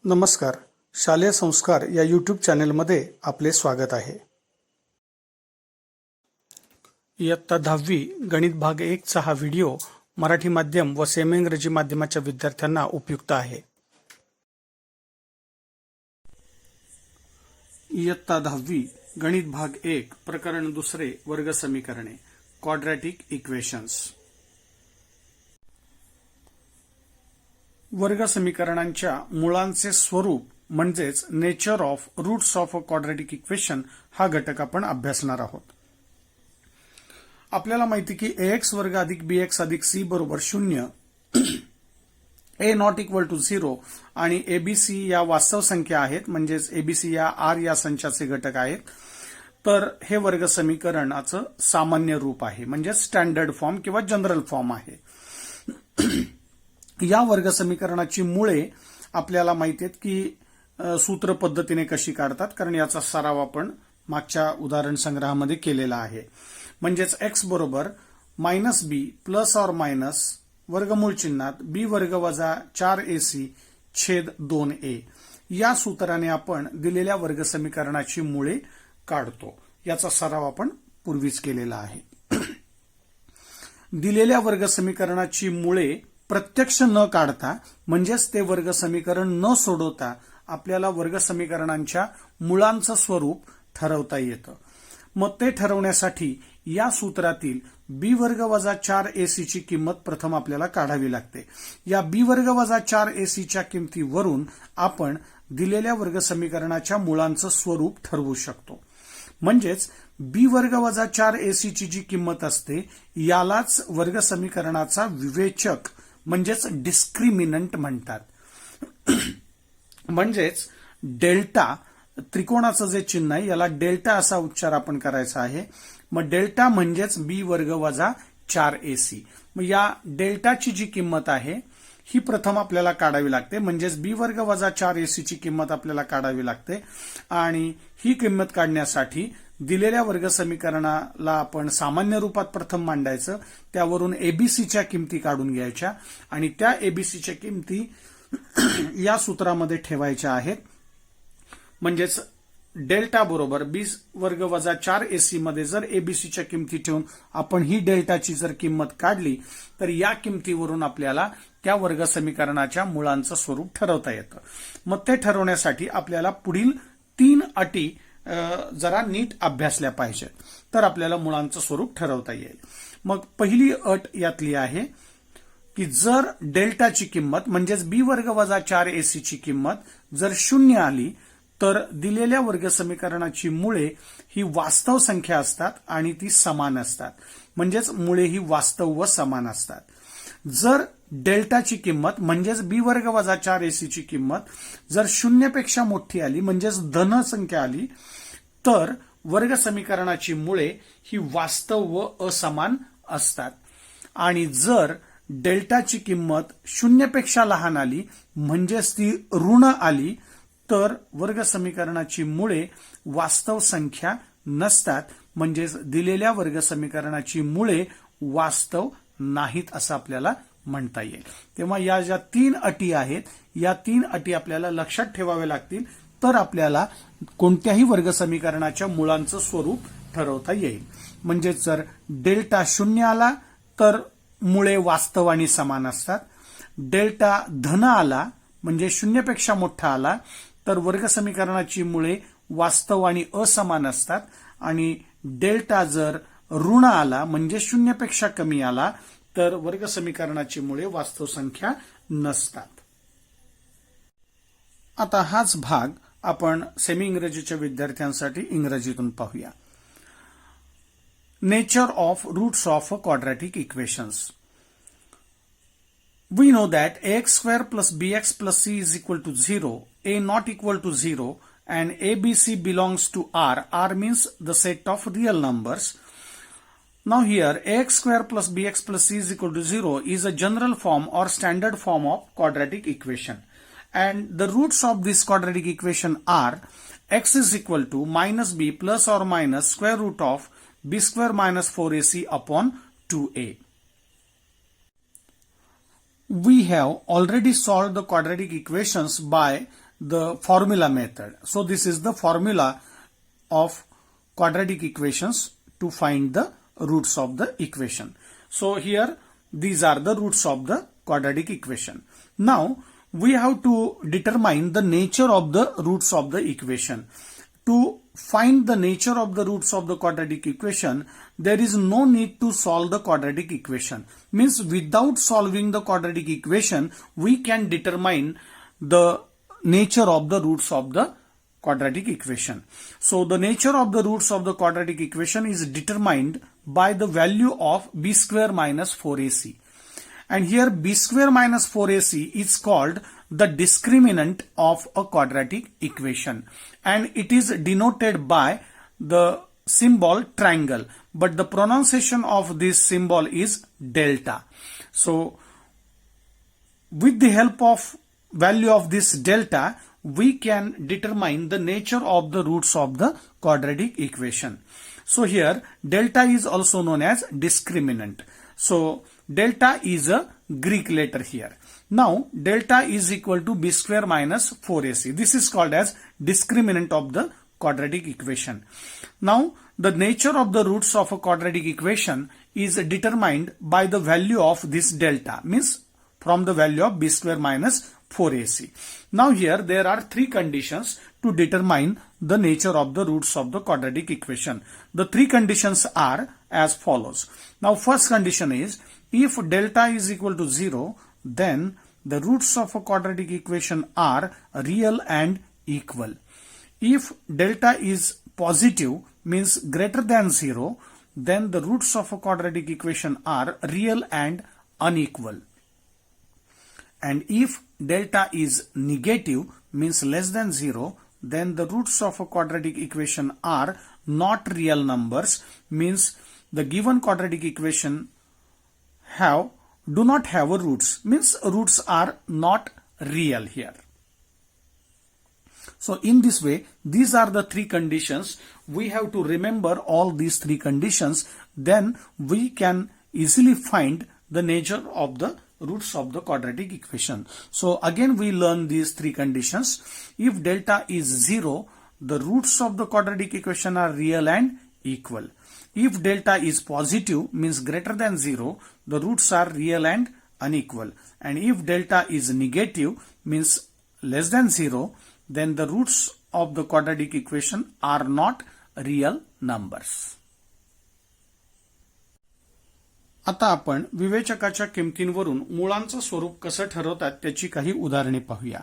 नमस्कार. शालेय संस्कार या यूट्यूब चॅनेलमध्ये आपले स्वागत आहे. इयत्ता 10वी गणित भाग 1 चा हा व्हिडिओ मराठी माध्यम व सेमी इंग्रजी माध्यमाच्या विद्यार्थ्यांना उपयुक्त आहे. इयत्ता 10वी गणित भाग 1 प्रकरण 2 वर्ग समीकरणे क्वाड्रॅटिक इक्वेशन्स. वर्ग समीकरणांच्या मुळांचे स्वरूप म्हणजेच nature of roots of a quadratic equation हा घटक आपण अभ्यासणार आहोत. आपल्याला माहिती की ax वर्ग अधिक bx अधिक c बरोबर 0, a नॉट इक्वल टू 0 आणि abc या वास्तव संख्या आहेत, म्हणजेच abc या r या संचाचे घटक आहेत. तर हे वर्ग समीकरणाचं सामान्य रूप आहे, म्हणजे स्टँडर्ड फॉर्म किंवा जनरल फॉर्म आहे. या वर्ग समीकरणाची मुळे आपल्याला माहिती आहेत की सूत्र पद्धतीने कशी काढतात, कारण याचा सराव आपण मागच्या उदाहरण संग्रहामध्ये केलेला आहे. म्हणजेच x बरोबर -b प्लस और मायनस वर्गमूळ चिन्हात b वर्ग वजा 4ac छेद 2a या सूत्राने आपण दिलेल्या वर्ग समीकरणाची मुळे काढतो. याचा सराव आपण पूर्वीच केलेला आहे. दिलेल्या वर्ग समीकरणाची मुळे प्रत्यक्ष न काढता, म्हणजेच ते वर्ग समीकरण न सोडवता आपल्याला वर्ग समीकरणांच्या मुळांचं स्वरूप ठरवता येतं. मग ते ठरवण्यासाठी या सूत्रातील b वर्ग वजा 4ac ची किंमत प्रथम आपल्याला काढावी लागते. या b वर्ग वजा 4ac च्या किमतीवरून आपण दिलेल्या वर्ग समीकरणाच्या मुळांचं स्वरूप ठरवू शकतो. म्हणजेच b वर्ग वजा 4ac ची जी किंमत असते यालाच वर्ग समीकरणाचा विवेचक म्हणजेच डिस्क्रिमिनंट म्हणतात. म्हणजेच डेल्टा त्रिकोणाचं जे चिन्ह आहे याला डेल्टा असा उच्चार आपण करायचा आहे. मग डेल्टा म्हणजेच b वर्ग वजा 4ac. मग या डेल्टाची जी किंमत आहे ही प्रथम आपल्याला काढावी लागते. म्हणजेच b वर्ग वजा 4ac ची किंमत आपल्याला काढावी लागते आणि ही किंमत काढण्यासाठी दिलेल्या वर्ग समीकरणाला आपण सामान्य रूपात प्रथम मांडायचं. त्यावरून एबीसीच्या किमती काढून घ्यायच्या आणि त्या एबीसीच्या किमती या सूत्रामध्ये ठेवायच्या आहेत. म्हणजेच डेल्टा बरोबर b वर्ग वजा 4ac मध्ये जर एबीसीच्या किमती ठेवून आपण ही डेल्टाची जर किंमत काढली तर या किमतीवरून आपल्याला त्या वर्ग समीकरणाच्या मुळांचं स्वरूप ठरवता येतं. मग ते ठरवण्यासाठी आपल्याला पुढील 3 अटी जरा नीट अभ्यासल्या पाहिजेत, तर आपल्याला मुळांचं स्वरूप ठरवता येईल. मग पहिली अट यातली आहे की जर डेल्टाची किंमत म्हणजेच b वर्ग वजा 4ac ची किंमत जर 0 आली तर दिलेल्या वर्ग समीकरणाची मुळे ही वास्तव संख्या असतात आणि ती समान असतात. म्हणजेच मुळे ही वास्तव व समान असतात. जर डेल्टाची किंमत म्हणजेच b वर्ग वजा 4ac ची किंमत जर 0 पेक्षा मोठी आली म्हणजेच धन संख्या आली तर वर्ग समीकरणाची मुळे ही वास्तव व असमान असतात. आणि जर डेल्टाची किंमत 0 पेक्षा लहान आली म्हणजेच ती ऋण आली तर वर्ग समीकरणाची मुळे वास्तव संख्या नसतात. म्हणजेच दिलेल्या वर्ग समीकरणाची मुळे वास्तव नाहीत असं आपल्याला म्हणता येईल. तेव्हा या ज्या 3 अटी आहेत या 3 अटी आपल्याला लक्षात ठेवाव्या लागतील, तर आपल्याला कोणत्याही वर्ग समीकरणाच्या मुळांचं स्वरूप ठरवता येईल. म्हणजे जर डेल्टा 0 आला तर मुळे वास्तव आणि समान असतात. डेल्टा धन आला म्हणजे 0 पेक्षा मोठा आला तर वर्ग समीकरणाची मुळे वास्तव आणि असमान असतात. आणि डेल्टा जर ऋण आला म्हणजे 0 पेक्षा कमी आला तर वर्ग समीकरणाची मुळे वास्तव संख्या नसतात. आता हाच भाग आपण सेमी इंग्रजीच्या विद्यार्थ्यांसाठी इंग्रजीतून पाहूया. Nature of roots of quadratic equations. We know that ax square plus bx plus c is equal to 0, a not equal to 0, and abc belongs to R. R means the set of real numbers. Now here ax square plus bx plus c is equal to 0 is a general form or standard form of quadratic equation. And the roots of this quadratic equation are x is equal to minus b plus or minus square root of b square minus 4ac upon 2a. We have already solved the quadratic equations by the formula method. So this is the formula of quadratic equations to find the roots of the equation. So here these are the roots of the quadratic equation. Now we have to determine the nature of the roots of the equation. To find the nature of the roots of the quadratic equation, there is no need to solve the quadratic equation. Means without solving the quadratic equation, we can determine the nature of the roots of the quadratic equation. So the nature of the roots of the quadratic equation is determined by the value of b square minus 4ac. And here b square minus 4ac is called the discriminant of a quadratic equation, and it is denoted by the symbol triangle, but the pronunciation of this symbol is delta. So with the help of value of this delta, we can determine the nature of the roots of the quadratic equation. So here delta is also known as discriminant. So delta is a Greek letter here. Now delta is equal to b square minus 4ac. This is called as discriminant of the quadratic equation. Now the nature of the roots of a quadratic equation is determined by the value of this delta, means from the value of b square minus 4ac. Now here there are three conditions to determine the nature of the roots of the quadratic equation. The three conditions are as follows. Now first condition is, if delta is equal to 0, then the roots of a quadratic equation are real and equal. If delta is positive, means greater than 0, then the roots of a quadratic equation are real and unequal. And if delta is negative, means less than 0, then the roots of a quadratic equation are not real numbers, means the given quadratic equation do not have a roots, means roots are not real here. So in this way, these are the three conditions. We have to remember all these three conditions, then we can easily find the nature of the roots of the quadratic equation. So again we learn these three conditions. If delta is 0, the roots of the quadratic equation are real and equal. If delta is positive, means greater than 0, the roots are real and unequal. And if delta is negative, means less than 0, then the roots of the quadratic equation are not real numbers. आता आपण विवेचकाच्या किमतींवरून मुळांचं स्वरूप कसं ठरवतात त्याची काही उदाहरणे पाहूया.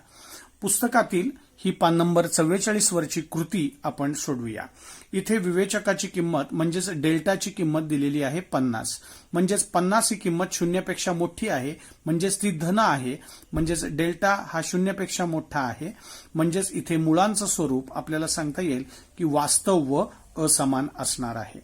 पुस्तकातील ही पान नंबर 44 वरची कृती आपण सोडवूया. इथे विवेचकाची किंमत म्हणजेच डेल्टाची किंमत दिलेली आहे 50. म्हणजेच 50 ही किंमत 0 पेक्षा मोठी आहे, म्हणजेच ती धन आहे, म्हणजेच डेल्टा हा 0 पेक्षा मोठा आहे. म्हणजेच इथे मुळांचं स्वरूप आपल्याला सांगता येईल की वास्तव व असमान असणार आहे.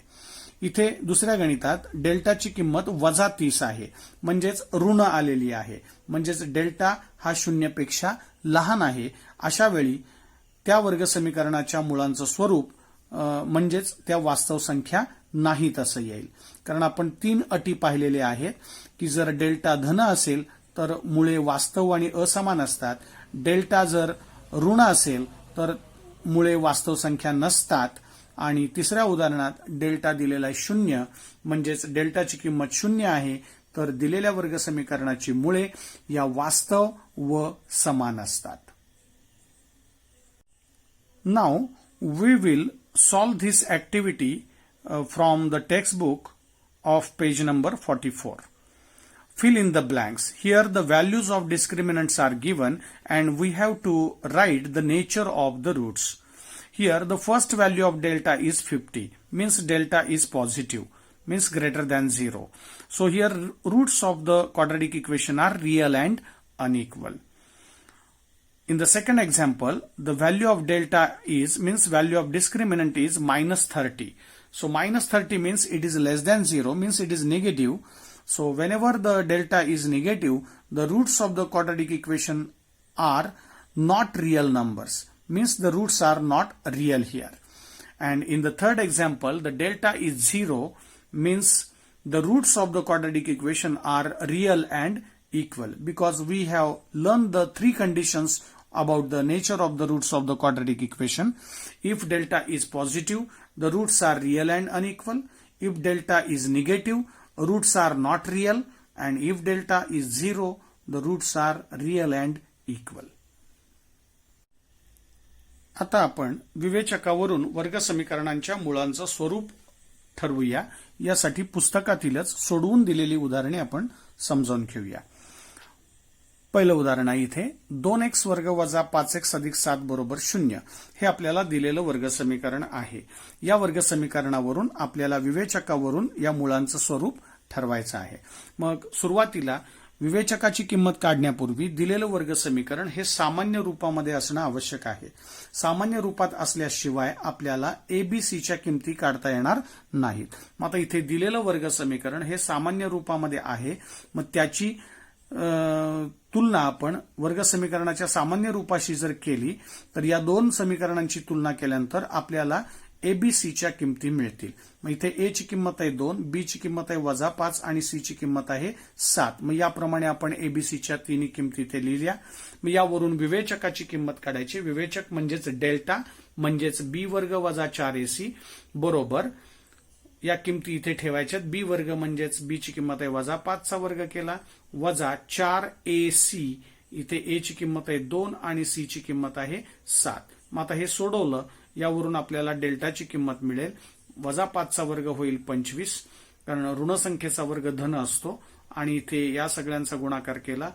इथे दुसऱ्या गणितात डेल्टाची किंमत वजा 30 आहे, म्हणजेच ऋण आलेली आहे, म्हणजेच डेल्टा हा 0 पेक्षा लहान आहे. अशा वेळी त्या वर्ग समीकरणाच्या मुळांचं स्वरूप म्हणजेच त्या वास्तव संख्या नाहीत असं येईल. कारण आपण 3 अटी पाहिलेले आहेत की जर डेल्टा धन असेल तर मुळे वास्तव आणि असमान असतात, डेल्टा जर ऋण असेल तर मुळे वास्तव संख्या नसतात, आणि तिसऱ्या उदाहरणात डेल्टा दिलेला आहे 0, म्हणजेच डेल्टाची किंमत 0 आहे, तर दिलेल्या वर्ग समीकरणाची मुळे या वास्तव व समान असतात. Now we will solve this activity from the textbook of page number 44. Fill in the blanks. Here the values of discriminants are given and we have to write the nature of the roots. Here the first value of delta is 50, means delta is positive, means greater than 0. So here roots of the quadratic equation are real and unequal. In the second example, the value of delta is, means value of discriminant is minus 30. So minus 30 means it is less than 0, means it is negative. So whenever the delta is negative, the roots of the quadratic equation are not real numbers, means the roots are not real here. And in the third example, the delta is 0, means the roots of the quadratic equation are real and equal, because we have learned the three conditions about the nature of the roots of the quadratic equation. If delta is positive, the roots are real and unequal. If delta is negative, roots are not real, and if delta is 0, the roots are real and equal. आता आपण विवेचकावरून वर्गसमीकरणांच्या मुळांचं स्वरूप ठरवूया. यासाठी पुस्तकातीलच सोडवून दिलेली उदाहरणे आपण समजावून घेऊया. पहिलं उदाहरण आहे इथे 2x वर्ग वजा 5x अधिक 7 बरोबर 0 हे आपल्याला दिलेलं वर्गसमीकरण आहे. या वर्गसमीकरणावरून आपल्याला विवेचकावरून या मुळांचं स्वरूप ठरवायचं आहे. मग सुरुवातीला विवेचकाची किंमत काढण्यापूर्वी दिलेलं वर्गसमीकरण हे सामान्य रूपामध्ये असणं आवश्यक आहे. सामान्य रूपात असल्याशिवाय आपल्याला एबीसीच्या किमती काढता येणार नाहीत. मग आता इथे दिलेलं वर्गसमीकरण हे सामान्य रूपामध्ये आहे. मग त्याची तुलना आपण वर्गसमीकरणाच्या सामान्य रूपाशी जर केली तर या दोन समीकरणांची तुलना केल्यानंतर आपल्याला एबीसीच्या किमती मिळतील. मग इथे ए ची किंमत आहे 2, बी ची किंमत आहे -5 आणि सी ची किंमत आहे 7. मग याप्रमाणे आपण एबीसीच्या तिन्ही किमती इथे लिहिल्या. मग यावरून विवेचकाची किंमत काढायची. विवेचक म्हणजेच डेल्टा म्हणजेच बी वर्ग वजा 4ac बरोबर या किमती इथे ठेवायच्यात. बी वर्ग म्हणजेच बी ची किंमत आहे -5 चा वर्ग केला वजा 4ac इथे ए ची किंमत आहे 2 आणि सी ची किंमत आहे 7. मग आता हे सोडवलं यावरून आपल्याला डेल्टाची किंमत मिळेल. -5 चा वर्ग होईल 25 कारण ऋण संख्येचा वर्ग धन असतो आणि इथे या सगळ्यांचा गुणाकार केला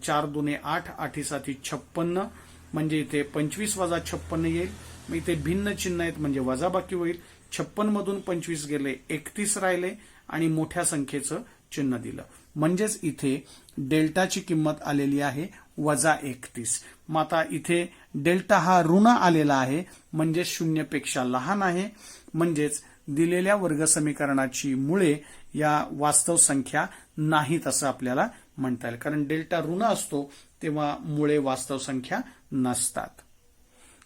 4 दुने 8, 8 7 56 म्हणजे इथे 25 वजा 56 येईल. मग इथे भिन्न चिन्ह आहेत म्हणजे वजाबाकी होईल. 56 मधून 25 गेले 31 राहिले आणि मोठ्या संख्येचं चिन्ह दिलं म्हणजेच इथे डेल्टाची किंमत आलेली आहे -31. मग आता इथे डेल्टा हा ऋण आलेला आहे म्हणजे 0 पेक्षा लहान आहे. म्हणजेच दिलेल्या वर्गसमीकरणाची मुळे या वास्तव संख्या नाहीत असं आपल्याला म्हणता येईल. कारण डेल्टा ऋण असतो तेव्हा मुळे वास्तव संख्या नसतात.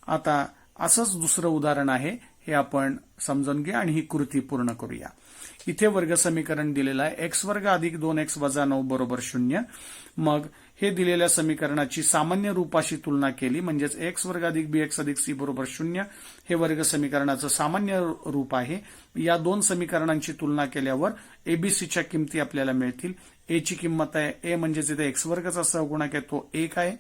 आता असंच दुसरं उदाहरण आहे हे आपण समजून घ्या आणि ही कृती पूर्ण करूया. इथे वर्गसमीकरण दिलेलं आहे x वर्ग अधिक 2x वजा 9 बरोबर 0. मग हे दिलेल्या समीकरणाची सामान्य रूपाशी तुलना केली म्हणजेच x वर्ग अधिक bx अधिक c बरोबर 0 हे वर्गसमीकरणाचं सामान्य रूप आहे. या दोन समीकरणांची तुलना केल्यावर एबीसीच्या किमती आपल्याला मिळतील. ए ची किंमत आहे ए म्हणजेच इथे x वर्गाचा सहगुणक आहे तो 1 आहे.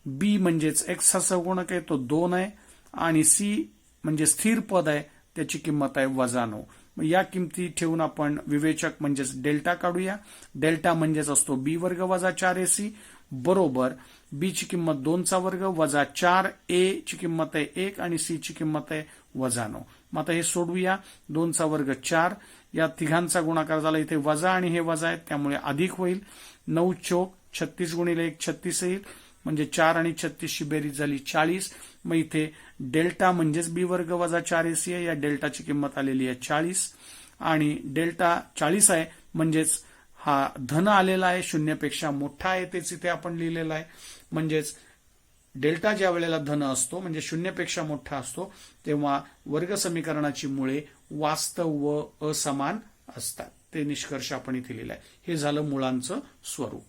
बी म्हणजेच x चा सहगुणक आहे तो 2 आहे आणि सी म्हणजे स्थिर पद आहे त्याची किंमत आहे -9. या किमती ठेवून आपण विवेचक म्हणजेच डेल्टा काढूया. डेल्टा म्हणजेच असतो बी वर्ग वजा 4ac बरोबर बी ची किंमत 2 चा वर्ग वजा 4a ची किंमत आहे 1 आणि सी ची किंमत आहे -9. मग आता हे सोडवूया. 2 चा वर्ग 4 या तिघांचा गुणाकार झाला इथे वजा आणि हे वजा आहेत त्यामुळे अधिक होईल. 9 चौक 36 गुणिले 1 36 येईल म्हणजे 4 आणि 36 ची बेरीज झाली 40. मग इथे डेल्टा म्हणजेच बी वर्ग वजा 4ac आहे. या डेल्टाची किंमत आलेली आहे 40 आणि डेल्टा 40 आहे म्हणजेच हा धन आलेला आहे 0 पेक्षा मोठा आहे तेच इथे आपण लिहिलेलं आहे. म्हणजेच डेल्टा ज्या वेळेला धन असतो म्हणजे 0 पेक्षा मोठा असतो तेव्हा वर्गसमीकरणाची मुळे वास्तव व असमान असतात. ते निष्कर्ष आपण इथे लिहिलाय. हे झालं मुळांचं स्वरूप.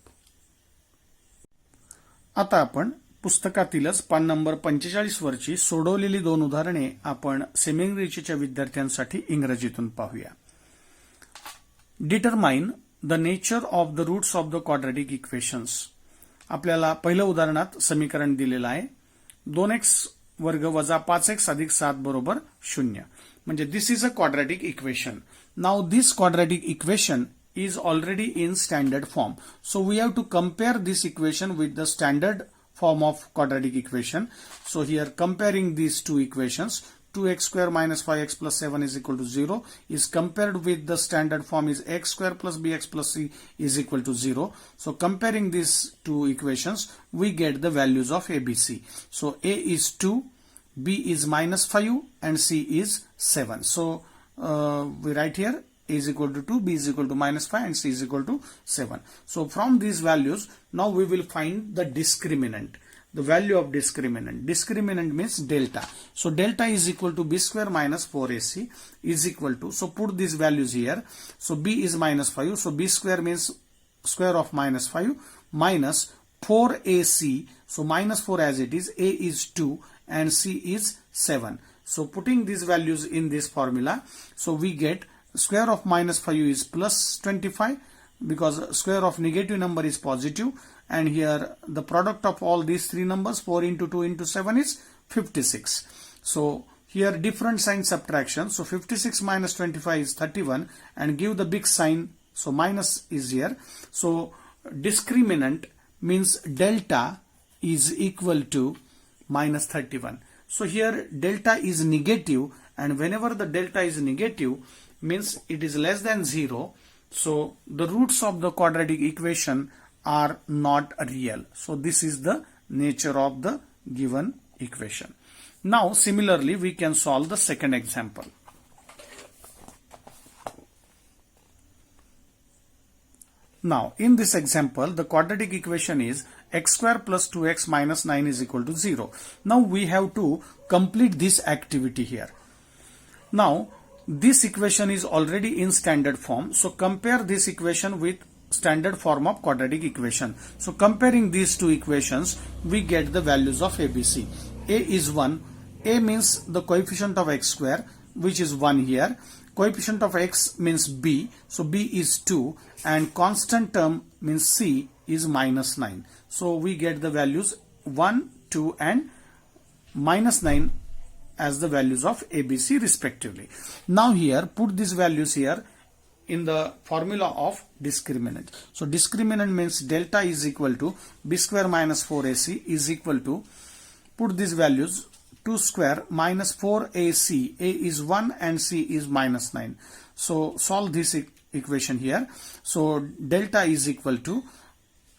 आता आपण पुस्तकातीलच पान नंबर 45 वरची सोडवलेली दोन उदाहरणे आपण सेमी इंग्रजीच्या विद्यार्थ्यांसाठी इंग्रजीतून पाहूया. Determine the nature of the roots of the quadratic equations. आपल्याला पहिल्या उदाहरणात समीकरण दिलेलं आहे 2x वर्ग वजा 5x अधिक 7 बरोबर 0 म्हणजे this is a quadratic equation. Now this quadratic equation is already in standard form. So we have to compare this equation with the standard form of quadratic equation. So here comparing these two equations 2x square minus 5x plus 7 is equal to 0 is compared with the standard form is x square plus bx plus c is equal to 0. So comparing these two equations we get the values of ABC. So a is 2, b is -5 and c is 7. So we write here a is equal to 2, b is equal to -5 and c is equal to 7. So from these values now we will find the discriminant. The value of discriminant. Discriminant means delta. So delta is equal to b square minus 4ac is equal to, so put these values here. So b is -5, so b square means square of -5 minus 4ac So minus 4 as it is, A is 2 and C is 7. So putting these values in this formula, so we get square of minus 5 is plus 25 because square of negative number is positive, and here the product of all these three numbers 4 into 2 into 7 is 56. So here different sign subtraction, so 56 minus 25 is 31 and give the big sign, so minus is here. So discriminant means delta is equal to minus 31. So here delta is negative, and whenever the delta is negative means it is less than 0. So the roots of the quadratic equation are not real. So this is the nature of the given equation. Now similarly we can solve the second example. Now in this example the quadratic equation is x square plus 2x minus 9 is equal to 0. Now we have to complete this activity here. Now this equation is already in standard form, so compare this equation with standard form of quadratic equation. So comparing these two equations we get the values of ABC. A is 1, A means the coefficient of x square which is 1 here, coefficient of x means B, so B is 2, and constant term means C is minus 9. So we get the values 1, 2 and minus 9 as the values of ABC respectively. Now here put these values here in the formula of discriminant. So discriminant means delta is equal to B square minus 4AC is equal to, put these values, 2 square minus 4AC, A is 1 and C is minus 9. So solve this equation here. So delta is equal to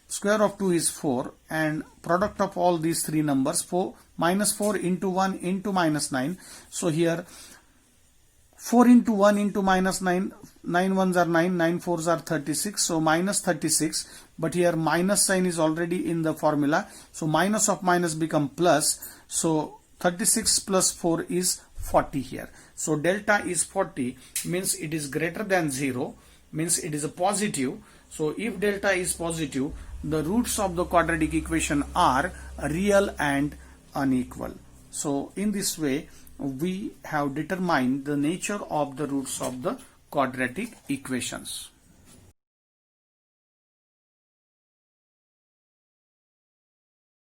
square of 2 is 4 and product of all these three numbers, 4 minus 4 into 1 into minus 9. So here 4 into 1 into minus 9, 9 ones are 9, 9 fours are 36, so minus 36, but here minus sign is already in the formula, so minus of minus become plus, so 36 plus 4 is 40 here. So delta is 40 means it is greater than 0, means it is a positive. So if delta is positive, the roots of the quadratic equation are real and unequal. So in this way we have determined the nature of the roots of the quadratic equations.